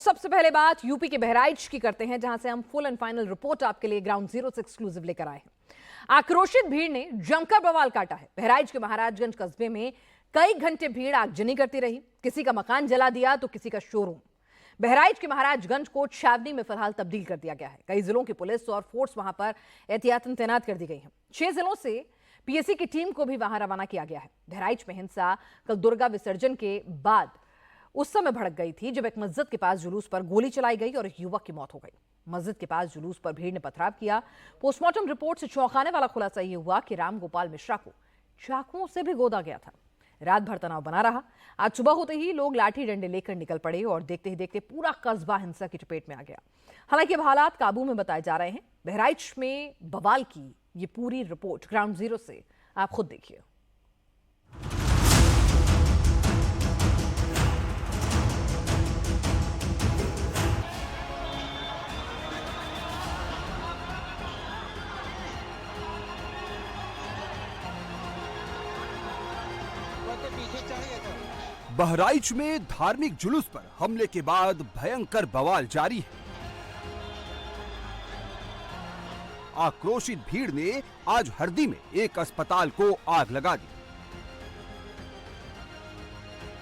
सबसे पहले बात यूपी के बहराइच की करते हैं, जहां से हम फुल एंड फाइनल रिपोर्ट आपके लिए ग्राउंड जीरो से एक्सक्लूसिव लेकर आए हैं। आक्रोशित भीड़ ने जमकर बवाल काटा है। बहराइच के महाराजगंज कस्बे में कई घंटे भीड़ आगजनी करती रही। किसी का मकान जला दिया तो किसी का शोरूम। बहराइच के महाराजगंज को छावनी में फिलहाल तब्दील कर दिया गया है। कई जिलों की पुलिस और फोर्स वहां पर एहतियातन तैनात कर दी गई है। 6 जिलों से पीएससी की टीम को भी वहां रवाना किया गया है। बहराइच में हिंसा कल दुर्गा विसर्जन के बाद उस समय भड़क गई थी जब एक मस्जिद के पास जुलूस पर गोली चलाई गई और एक युवक की मौत हो गई। मस्जिद के पास जुलूस पर भीड़ ने पथराव किया। पोस्टमार्टम रिपोर्ट से चौंकाने वाला खुलासा यह हुआ कि रामगोपाल मिश्रा को चाकुओं से भी गोदा गया था। रात भर तनाव बना रहा। आज सुबह होते ही लोग लाठी डंडे लेकर निकल पड़े और देखते ही देखते पूरा कस्बा हिंसा की चपेट में आ गया। हालांकि अब हालात काबू में बताए जा रहे हैं। बहराइच में बवाल की ये पूरी रिपोर्ट ग्राउंड जीरो से आप खुद देखिए। बहराइच में धार्मिक जुलूस पर हमले के बाद भयंकर बवाल जारी है। आक्रोशित भीड़ ने आज हरदी में एक अस्पताल को आग लगा दी।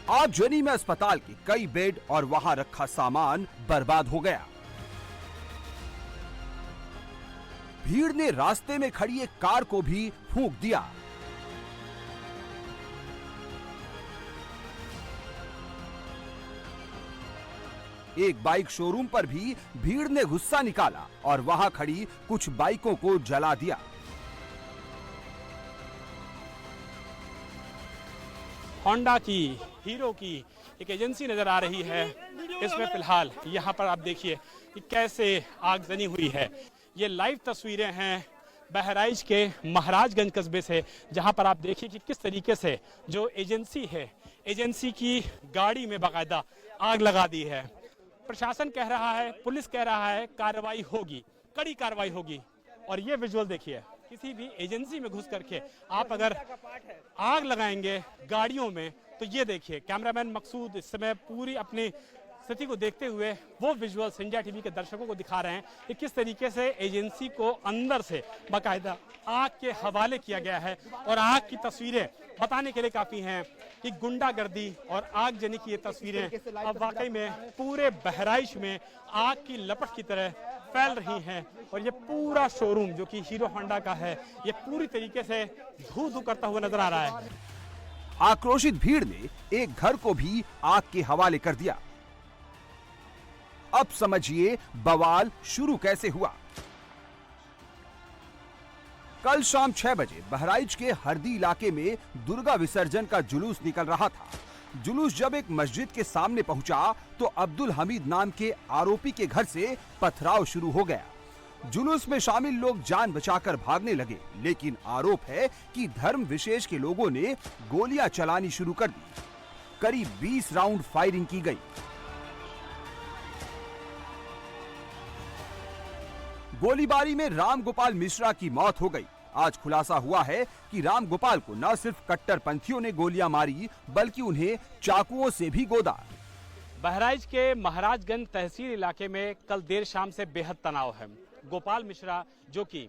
आगजनी में अस्पताल के कई बेड और वहां रखा सामान बर्बाद हो गया। भीड़ ने रास्ते में खड़ी एक कार को भी फूंक दिया। एक बाइक शोरूम पर भी भीड़ ने गुस्सा निकाला और वहां खड़ी कुछ बाइकों को जला दिया। होंडा की, हीरो की एक एजेंसी नजर आ रही है। इसमें फिलहाल यहां पर आप देखिए कि कैसे आगजनी हुई है। ये लाइव तस्वीरें हैं बहराइच के महाराजगंज कस्बे से, जहां पर आप देखिए कि किस तरीके से जो एजेंसी है, एजेंसी की गाड़ी में बाकायदा आग लगा दी है। प्रशासन कह रहा है, पुलिस कह रहा है कार्रवाई होगी, कड़ी कार्रवाई होगी। और ये विजुअल देखिए, किसी भी एजेंसी में घुस करके आप अगर आग लगाएंगे गाड़ियों में, तो ये देखिए कैमरामैन मकसूद इस समय पूरी अपनी स्थिति को देखते हुए वो विजुअल संजय टीवी के दर्शकों को दिखा रहे हैं कि किस तरीके से एजेंसी को अंदर से बाकायदा आग के हवाले किया गया है। और आग की तस्वीरें बताने के लिए काफी हैं कि गुंडागर्दी और आगजनी की ये तस्वीरें अब वाकई में पूरे बहराइच में आग की लपट की तरह फैल रही हैं। और ये पूरा शोरूम जो कि हीरो होंडा का है, ये पूरी तरीके से धू धू करता हुआ नजर आ रहा है। आक्रोशित भीड़ ने एक घर को भी आग के हवाले कर दिया। अब समझिए बवाल शुरू कैसे हुआ। कल शाम 6 बजे बहराइच के हरदी इलाके में दुर्गा विसर्जन का जुलूस निकल रहा था। जुलूस जब एक मस्जिद के सामने पहुंचा तो अब्दुल हमीद नाम के आरोपी के घर से पथराव शुरू हो गया। जुलूस में शामिल लोग जान बचाकर भागने लगे, लेकिन आरोप है कि धर्म विशेष के लोगों ने गोलियां चलानी शुरू कर दी। करीब 20 राउंड फायरिंग की गई। गोलीबारी में रामगोपाल मिश्रा की मौत हो गई। आज खुलासा हुआ है कि रामगोपाल को न सिर्फ कट्टरपंथियों ने गोलियां मारी, बल्कि उन्हें चाकुओं से भी गोदा। बहराइच के महाराजगंज तहसील इलाके में कल देर शाम से बेहद तनाव है। गोपाल मिश्रा जो कि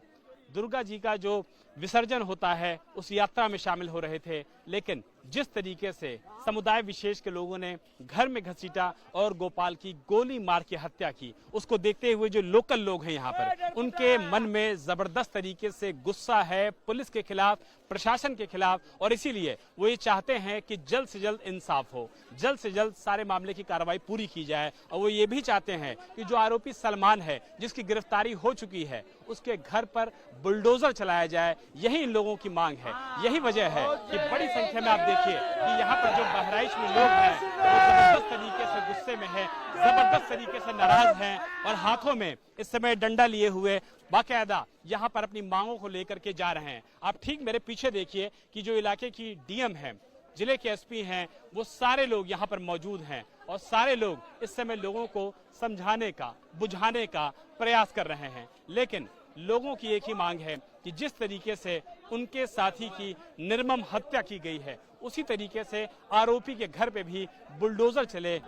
दुर्गा जी का जो विसर्जन होता है उस यात्रा में शामिल हो रहे थे, लेकिन जिस तरीके से समुदाय विशेष के लोगों ने घर में घसीटा और गोपाल की गोली मार के हत्या की, उसको देखते हुए जो लोकल लोग हैं यहाँ पर, उनके मन में जबरदस्त तरीके से गुस्सा है पुलिस के खिलाफ, प्रशासन के खिलाफ। और इसीलिए वो ये चाहते हैं कि जल्द से जल्द इंसाफ हो, जल्द से जल्द सारे मामले की कार्रवाई पूरी की जाए। और वो ये भी चाहते हैं कि जो आरोपी सलमान है, जिसकी गिरफ्तारी हो चुकी है, उसके घर पर बुलडोजर चलाया जाए। यही इन लोगों की मांग है। यही वजह है कि बड़ी संख्या में आप देखिए कि यहाँ पर जो बहराइच में लोग हैं वो जबरदस्त तरीके से गुस्से में है, जबरदस्त तरीके से नाराज हैं और हाथों में इस समय डंडा लिए हुए बाकायदा यहाँ पर अपनी मांगों को लेकर के जा रहे हैं। आप ठीक मेरे पीछे देखिए कि जो इलाके की डीएम है, जिले के एसपी हैं, वो सारे लोग यहाँ पर मौजूद हैं और सारे लोग इस समय लोगों को समझाने का, बुझाने का प्रयास कर रहे हैं। लेकिन लोगों की एक ही मांग है कि जिस तरीके से उनके साथी की निर्मम हत्या की गई है, उसी तरीके से आरोपी के घर पे भी बुलडोजर चले।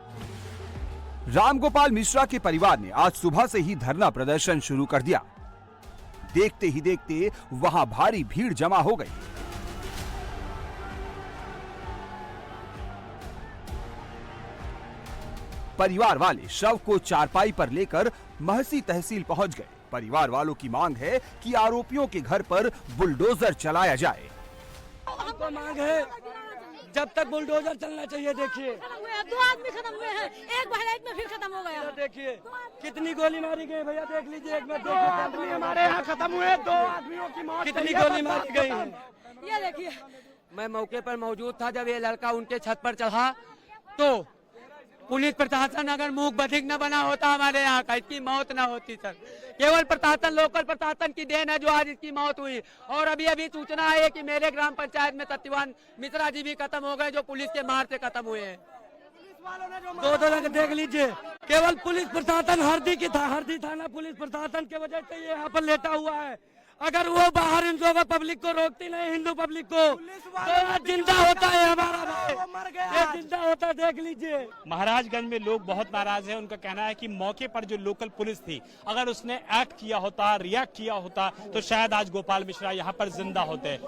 रामगोपाल मिश्रा के परिवार ने आज सुबह से ही धरना प्रदर्शन शुरू कर दिया। देखते ही देखते वहां भारी भीड़ जमा हो गई। परिवार वाले शव को चारपाई पर लेकर महसी तहसील पहुंच गए। परिवार वालों की मांग है कि आरोपियों के घर पर बुलडोजर चलाया जाए। हमको मांग है जब तक बुलडोजर चलना चाहिए। देखिए 2 आदमी खत्म हुए हैं, एक बहराइच में फिर खत्म हो गया। देखिए कितनी गोली मारी गई भैया, देख लीजिए। एक मिनट, 2 आदमी हमारे यहाँ खत्म हुए, 2 आदमियों की मौत। कितनी गोली मारी गई है ये देखिए। मैं मौके पर मौजूद था जब ये लड़का उनके छत पर चढ़ा, तो पुलिस प्रशासन अगर मूक बधिक न बना होता हमारे यहाँ का, इसकी मौत न होती सर। केवल प्रशासन, लोकल प्रशासन की देन है जो आज इसकी मौत हुई। और अभी अभी सूचना है कि मेरे ग्राम पंचायत में सत्यवान मिश्रा जी भी खत्म हो गए, जो पुलिस के मार से खत्म हुए हैं। 2 लड़के देख लीजिए। केवल पुलिस प्रशासन हरदी थाना पुलिस प्रशासन के वजह से ये यहाँ पर लेटा हुआ है। अगर वो बाहर इन लोगों पब्लिक को रोकती नहीं, हिंदू पब्लिक को, तो जिंदा होता है हमारा भाई, ये जिंदा होता। देख लीजिए। महाराजगंज में लोग बहुत नाराज हैं। उनका कहना है कि मौके पर जो लोकल पुलिस थी, अगर उसने एक्ट किया होता, रिएक्ट किया होता, तो शायद आज गोपाल मिश्रा यहाँ पर जिंदा होते।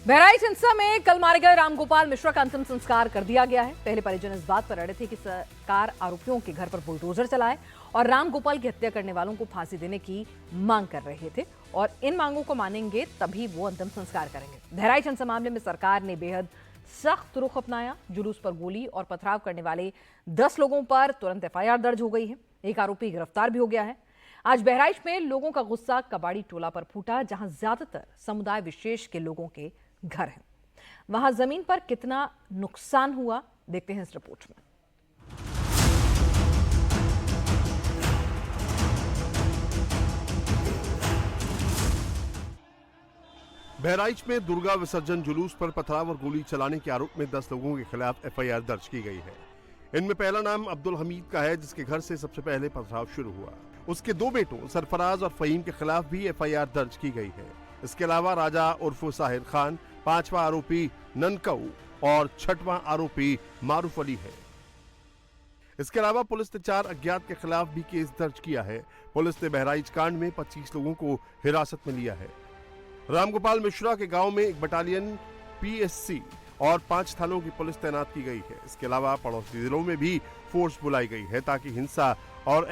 बहराइच हिंसा में कल मारे गए रामगोपाल मिश्रा का अंतिम संस्कार कर दिया गया है। पहले परिजन इस बात पर अड़े थे कि सरकार आरोपियों के घर पर बुलडोजर चलाए और रामगोपाल की हत्या करने वालों को फांसी देने की मांग कर रहे थे, और इन मांगों को मानेंगे तभी वो अंतिम संस्कार करेंगे। बहराइच हिंसा मामले में सरकार ने बेहद सख्त रुख अपनाया। जुलूस पर गोली और पथराव करने वाले 10 लोगों पर तुरंत FIR दर्ज हो गई है। एक आरोपी गिरफ्तार भी हो गया है। आज बहराइच में लोगों का गुस्सा कबाड़ी टोला पर फूटा, जहां ज्यादातर समुदाय विशेष के लोगों के घर हैं। वहां जमीन पर कितना नुकसान हुआ, देखते हैं इस रिपोर्ट में। बहराइच में दुर्गा विसर्जन जुलूस पर पथराव और गोली चलाने के आरोप में 10 लोगों के खिलाफ FIR दर्ज की गई है। इनमें पहला नाम अब्दुल हमीद का है, जिसके घर से सबसे पहले पथराव शुरू हुआ। उसके 2 बेटों सरफराज और फहीम के खिलाफ भी FIR दर्ज की गई है। इसके अलावा राजा उर्फ साहिर खान 5वां आरोपी ननकऊ और 6वां आरोपी मारूफ अली है। इसके अलावा पुलिस ने 4 अज्ञात के खिलाफ भी केस दर्ज किया है। पुलिस ने बहराइच कांड में 25 लोगों को हिरासत में लिया है। रामगोपाल मिश्रा के गांव में 1 बटालियन PSC और 5 थानों की पुलिस तैनात की गई है। इसके अलावा पड़ोसी जिलों में भी फोर्स बुलाई गई है ताकि हिंसा और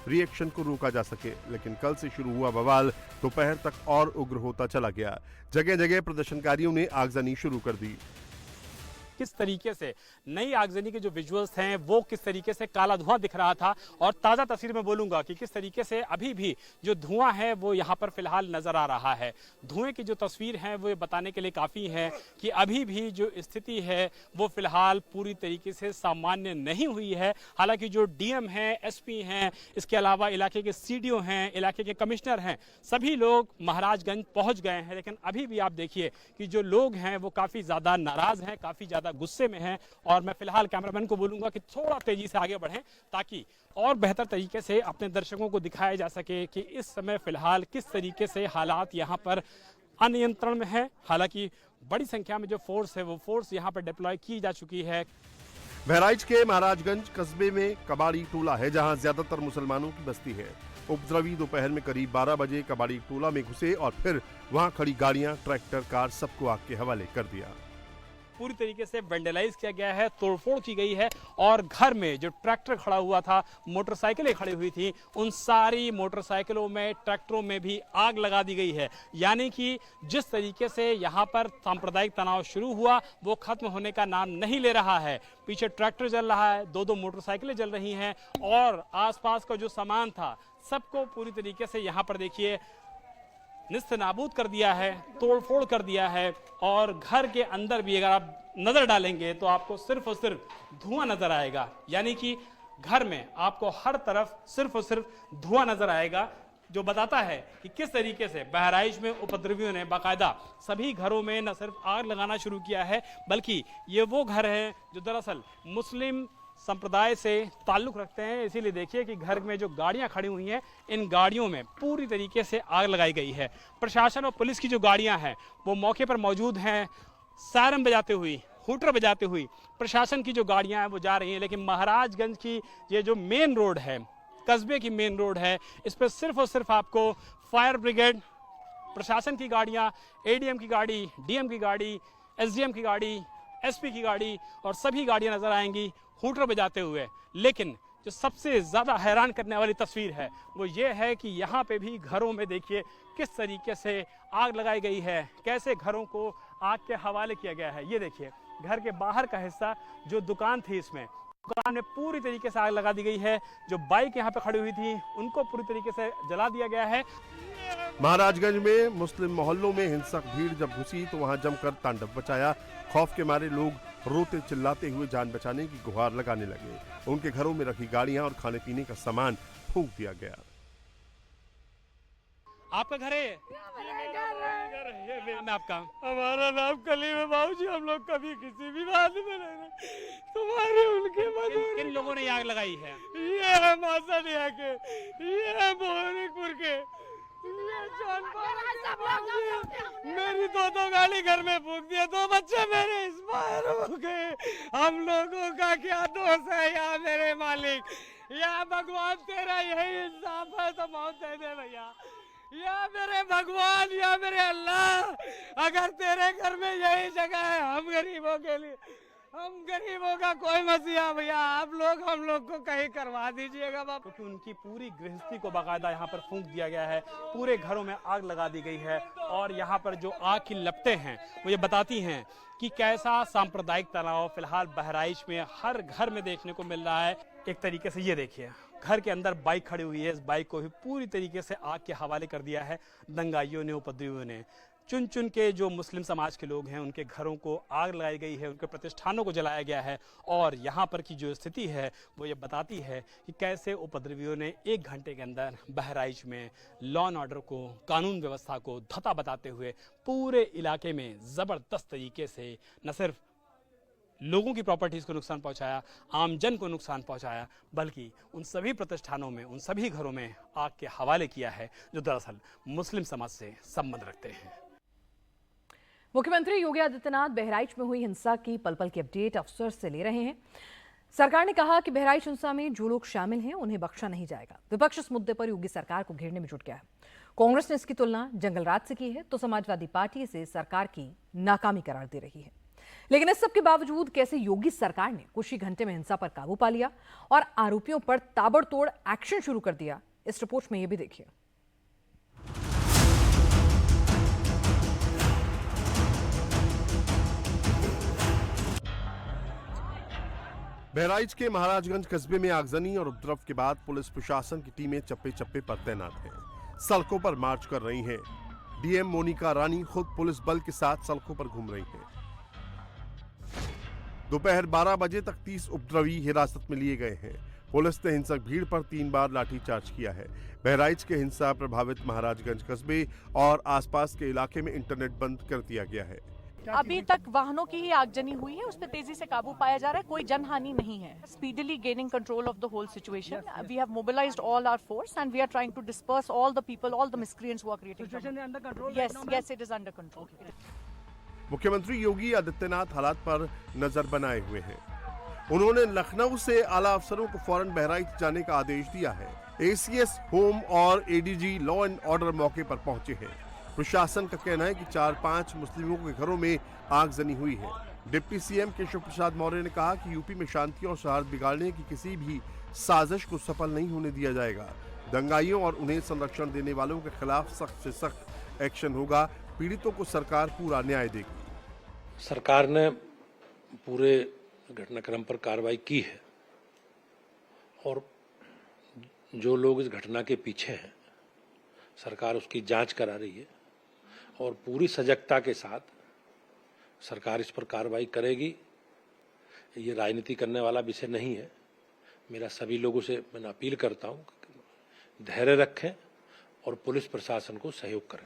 रिएक्शन को रोका जा सके। लेकिन कल से शुरू हुआ बवाल दोपहर तक और उग्र होता चला गया। जगह जगह प्रदर्शनकारियों ने आगजनी शुरू कर दी। किस तरीके से नई आगजनी के जो विजुअल्स हैं वो किस तरीके से काला धुआं दिख रहा था, और ताज़ा तस्वीर में बोलूंगा कि किस तरीके से अभी भी जो धुआं है वो यहाँ पर फिलहाल नजर आ रहा है। धुएं की जो तस्वीर है वो ये बताने के लिए काफ़ी है कि अभी भी जो स्थिति है वो फिलहाल पूरी तरीके से सामान्य नहीं हुई है। हालांकि जो DM हैं, SP हैं, इसके अलावा इलाके के CDO हैं, इलाके के कमिश्नर हैं, सभी लोग महाराजगंज पहुँच गए हैं। लेकिन अभी भी आप देखिए कि जो लोग हैं वो काफ़ी ज़्यादा नाराज़ हैं, काफ़ी ज़्यादा गुस्से में हैं। और मैं फिलहाल कैमरामैन को बोलूंगा कि थोड़ा तेजी से आगे बढ़ें ताकि और बेहतर तरीके से अपने दर्शकों को दिखाया जा सके कि इस समय फिलहाल किस तरीके से हालात यहां पर अनियंत्रण में है। हालांकि बड़ी संख्या में जो फोर्स है वो फोर्स यहां पर डिप्लॉय की जा चुकी है। बहराइच के महाराजगंज कस्बे में कबाड़ी टोला है, जहां ज्यादातर मुसलमानों की बस्ती है। उपद्रवी दोपहर में करीब 12 बजे कबाड़ी टोला में घुसे और फिर वहां खड़ी गाड़ियां, ट्रैक्टर, कार सबको आग के हवाले कर दिया। पूरी तरीके से वेंडलाइज किया गया है, तोड़फोड़ की गई है, और घर में जो ट्रैक्टर खड़ा हुआ था, मोटरसाइकिलें खड़ी हुई थी, उन सारी मोटरसाइकिलों में, ट्रैक्टरों में भी आग लगा दी गई है। यानी कि जिस तरीके से यहाँ पर सांप्रदायिक तनाव शुरू हुआ वो खत्म होने का नाम नहीं ले रहा है। पीछे ट्रैक्टर जल रहा है, 2-2 मोटरसाइकिलें जल रही हैं, और आसपास का जो सामान था सबको पूरी तरीके से यहाँ पर देखिए निस्त नाबूद कर दिया है, तोड़फोड़ कर दिया है। और घर के अंदर भी अगर आप नजर डालेंगे तो आपको सिर्फ और सिर्फ धुआं नजर आएगा। यानी कि घर में आपको हर तरफ सिर्फ और सिर्फ धुआं नजर आएगा, जो बताता है कि किस तरीके से बहराइच में उपद्रवियों ने बाकायदा सभी घरों में न सिर्फ आग लगाना शुरू किया है, बल्कि ये वो घर हैं जो दरअसल मुस्लिम संप्रदाय से ताल्लुक रखते हैं। इसीलिए देखिए कि घर में जो गाड़ियां खड़ी हुई हैं, इन गाड़ियों में पूरी तरीके से आग लगाई गई है। प्रशासन और पुलिस की जो गाड़ियां हैं वो मौके पर मौजूद हैं, सायरन बजाते हुए हूटर बजाते हुए प्रशासन की जो गाड़ियां हैं वो जा रही हैं, लेकिन महाराजगंज की ये जो मेन रोड है, कस्बे की मेन रोड है, इस पर सिर्फ और सिर्फ आपको फायर ब्रिगेड, प्रशासन की गाड़ियां, एडीएम की गाड़ी, डीएम की गाड़ी, एसडीएम की गाड़ी, एसपी की गाड़ी और सभी गाड़ियां नजर आएंगी हूटर बजाते हुए। लेकिन जो सबसे ज़्यादा हैरान करने वाली तस्वीर है वो ये है कि यहाँ पे भी घरों में देखिए किस तरीके से आग लगाई गई है, कैसे घरों को आग के हवाले किया गया है। ये देखिए घर के बाहर का हिस्सा, जो दुकान थी, इसमें दुकान में पूरी तरीके से आग लगा दी गई है। जो बाइक यहाँ पे खड़ी हुई थी उनको पूरी तरीके से जला दिया गया है। महाराजगंज में मुस्लिम मोहल्लों में हिंसक भीड़ जब घुसी तो वहां जमकर तांडव बचाया। खौफ के मारे लोग रोते चिल्लाते हुए जान बचाने की गुहार लगाने लगे। उनके घरों में रखी गाड़ियां और खाने पीने का सामान फूंक दिया गया। आपका घर है? मैं आपका। हमारा नाम कलीम है बाबूजी, हम लोग कभी किसी भी बात में नहीं, तुम्हारे उनके किन लोगों ने आग लगाई है? ये है मासानिया के, ये है मोहनीपुर के, ये मेरी दो गाड़ी घर में फूंक दिया, 2 बच्चे मेरे एक्सपायर हो गए। हम लोगों का क्या दोष है या मेरे मालिक, या भगवान तेरा यही इंसाफ है तो मौत दे दे भैया, या मेरे भगवान या मेरे अल्लाह, अगर तेरे घर में यही जगह है हम गरीबों के लिए, हम गरीबों का कोई मसीहा भैया, आप लोग हम लोग को कहीं करवा दीजिएगा बाबा। क्योंकि उनकी पूरी गृहस्थी को बाकायदा यहाँ पर फूंक दिया गया है, पूरे घरों में आग लगा दी गई है। और यहाँ पर जो आग की लपटें हैं वो ये बताती हैं कि कैसा सांप्रदायिक तनाव फिलहाल बहराइच में हर घर में देखने को मिल रहा है। एक तरीके से ये देखिए घर के अंदर बाइक खड़ी हुई है, इस बाइक को भी पूरी तरीके से आग के हवाले कर दिया है दंगाइयों ने, उपद्रवियों ने। चुन चुन के जो मुस्लिम समाज के लोग हैं उनके घरों को आग लगाई गई है, उनके प्रतिष्ठानों को जलाया गया है। और यहाँ पर की जो स्थिति है वो ये बताती है कि कैसे उपद्रवियों ने 1 घंटे के अंदर बहराइच में लॉ एंड ऑर्डर को, कानून व्यवस्था को धता बताते हुए पूरे इलाके में ज़बरदस्त तरीके से न सिर्फ लोगों की प्रॉपर्टीज़ को नुकसान पहुंचाया, आमजन को नुकसान पहुंचाया, बल्कि उन सभी प्रतिष्ठानों में, उन सभी घरों में आग के हवाले किया है जो दरअसल मुस्लिम समाज से संबंध रखते हैं। मुख्यमंत्री योगी आदित्यनाथ बहराइच में हुई हिंसा की पल पल की अपडेट अफसर से ले रहे हैं। सरकार ने कहा कि बहराइच हिंसा में जो लोग शामिल हैं उन्हें बख्शा नहीं जाएगा। विपक्ष इस मुद्दे पर योगी सरकार को घेरने में जुट गया है। कांग्रेस ने इसकी तुलना जंगल राज से की है तो समाजवादी पार्टी इसे सरकार की नाकामी करार दे रही है। लेकिन इस सब के बावजूद कैसे योगी सरकार ने कुछ ही घंटे में हिंसा पर काबू पा लिया और आरोपियों पर ताबड़तोड़ एक्शन शुरू कर दिया, इस रिपोर्ट में यह भी देखिए। बहराइच के महाराजगंज कस्बे में आगजनी और उपद्रव के बाद पुलिस प्रशासन की टीमें चप्पे चप्पे पर तैनात हैं, सड़कों पर मार्च कर रही हैं। डीएम मोनिका रानी खुद पुलिस बल के साथ सड़कों पर घूम रही हैं। दोपहर 12 बजे तक 30 उपद्रवी हिरासत में लिए गए हैं। पुलिस ने हिंसक भीड़ पर 3 बार लाठीचार्ज किया है। बहराइच के हिंसा प्रभावित महाराजगंज कस्बे और आसपास के इलाके में इंटरनेट बंद कर दिया गया है। अभी तक वाहनों की ही आगजनी हुई है, उस पर तेजी से काबू पाया जा रहा है, कोई जनहानि नहीं है। Speedily gaining control of the whole situation, we have mobilised all our force and we are trying to disperse all the people, all the miscreants who are creating situation under control. Yes it is under control. मुख्यमंत्री योगी आदित्यनाथ हालात पर नजर बनाए हुए हैं। उन्होंने लखनऊ से आला अफसरों को फौरन बहराइच जाने का आदेश दिया है। एसीएस होम और एडीजी लॉ एंड ऑर्डर मौके पर पहुंचे हैं। प्रशासन का कहना है कि 4-5 मुस्लिमों के घरों में आगजनी हुई है। डिप्टी सीएम केशव प्रसाद मौर्य ने कहा कि यूपी में शांति और सौहार्द बिगाड़ने की किसी भी साजिश को सफल नहीं होने दिया जाएगा। दंगाइयों और उन्हें संरक्षण देने वालों के खिलाफ सख्त से सख्त एक्शन होगा। पीड़ितों को सरकार पूरा न्याय देगी। सरकार ने पूरे घटनाक्रम पर कार्रवाई की है और जो लोग इस घटना के पीछे हैं सरकार उसकी जांच करा रही है और पूरी सजगता के साथ सरकार इस पर कार्रवाई करेगी। ये राजनीति करने वाला विषय नहीं है। मेरा सभी लोगों से मैं अपील करता हूं कि धैर्य रखें और पुलिस प्रशासन को सहयोग करें।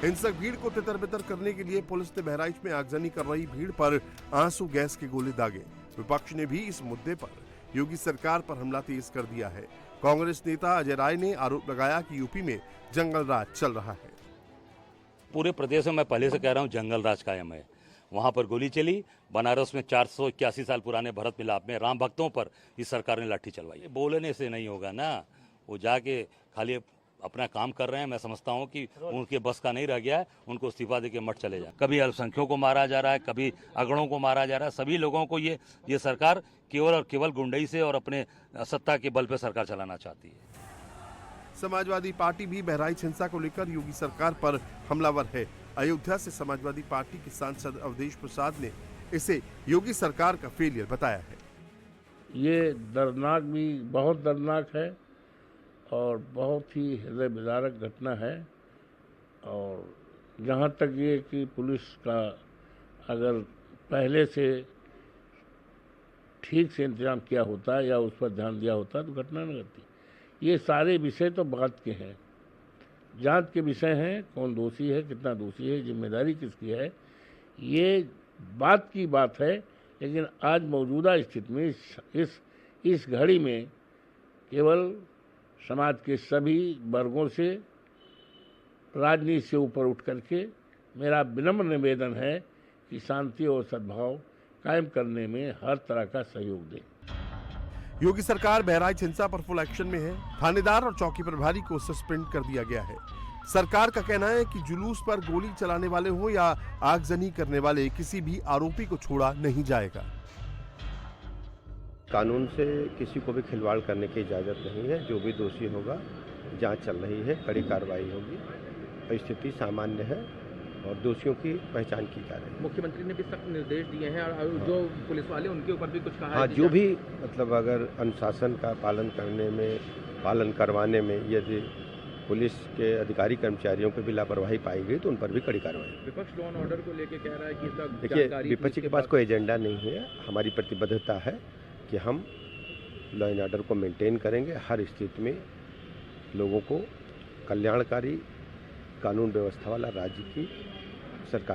हिंसक भीड़ को तितर-बितर करने के लिए पुलिस ने बहराइच में आगजनी कर रही भीड़ पर आंसू गैस के गोले दागे। विपक्ष ने भी इस मुद्दे पर योगी सरकार पर हमला तेज कर दिया है। कांग्रेस नेता अजय राय ने आरोप लगाया कि यूपी में जंगल राज चल रहा है। पूरे प्रदेश में मैं पहले से कह रहा हूं जंगल राज कायम है। वहाँ पर गोली चली। बनारस में 481 साल पुराने भरत मिलाप में राम भक्तों पर इस सरकार ने लाठी चलवाई। बोलने से नहीं होगा ना, वो जाके खाली अपना काम कर रहे हैं। मैं समझता हूँ कि उनके बस का नहीं रह गया है, उनको इस्तीफा देके मत चले जाए। कभी अल्पसंख्यकों को मारा जा रहा है, कभी अगड़ों को मारा जा रहा है। सभी लोगों को ये सरकार केवल और केवल गुंडई से और अपने सत्ता के बल पर सरकार चलाना चाहती है। समाजवादी पार्टी भी बहराइच हिंसा को लेकर योगी सरकार पर हमलावर है। अयोध्या से समाजवादी पार्टी के सांसद अवधेश प्रसाद ने इसे योगी सरकार का फेलियर बताया है। ये दर्दनाक भी बहुत दर्दनाक है और बहुत ही हृदय विदारक घटना है। और जहाँ तक ये कि पुलिस का अगर पहले से ठीक से इंतजाम किया होता या उस पर ध्यान दिया होता तो घटना न घटती। ये सारे विषय तो बात के हैं, जांच के विषय हैं। कौन दोषी है, कितना दोषी है, जिम्मेदारी किसकी है, ये बात की बात है। लेकिन आज मौजूदा स्थिति में इस घड़ी में केवल समाज के सभी वर्गों से, राजनीति से ऊपर उठ करके मेरा विनम्र निवेदन है कि शांति और सद्भाव कायम करने में हर तरह का सहयोग दें। योगी सरकार बहराइच हिंसा पर फुल एक्शन में है। थानेदार और चौकी प्रभारी को सस्पेंड कर दिया गया है। सरकार का कहना है कि जुलूस पर गोली चलाने वाले हों या आगजनी करने वाले, किसी भी आरोपी को छोड़ा नहीं जाएगा। कानून से किसी को भी खिलवाड़ करने की इजाजत नहीं है। जो भी दोषी होगा, जांच चल रही है, कड़ी कार्रवाई होगी। स्थिति सामान्य है और दोषियों की पहचान की जा रही है। मुख्यमंत्री ने भी सख्त निर्देश दिए हैं और जो पुलिस वाले उनके ऊपर भी कुछ कहा हाँ, है। जो भी मतलब अगर अनुशासन का पालन करवाने में यदि पुलिस के अधिकारी कर्मचारियों पर भी लापरवाही पाई गई तो उन पर भी कड़ी कार्रवाई। विपक्ष लॉ एंड ऑर्डर को लेकर कह रहा है कि इसका देखिए, विपक्ष के पास कोई एजेंडा नहीं है। हमारी प्रतिबद्धता है कि हम लॉ एंड ऑर्डर को मेंटेन करेंगे। हर स्थिति में लोगों को कल्याणकारी कानून व्यवस्था वाला राज्य की सरकार